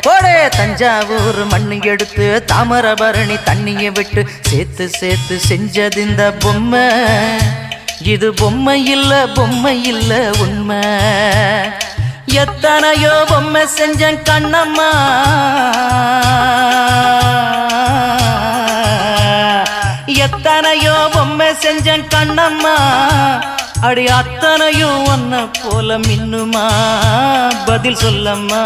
போடே தஞ்சாவூர் மண்ணு எடுத்து தாமிரபரணி தண்ணியை விட்டு சேர்த்து சேர்த்து செஞ்சது இந்த பொம்மை. இது பொம்மை இல்ல உண்மை. எத்தனையோ பொம்மை செஞ்சேன் கண்ணம்மா, எத்தனையோ பொம்மை செஞ்சேன் கண்ணம்மா. அடி அத்தனையும் ஒன்ன போல மின்னுமா, பதில் சொல்லம்மா.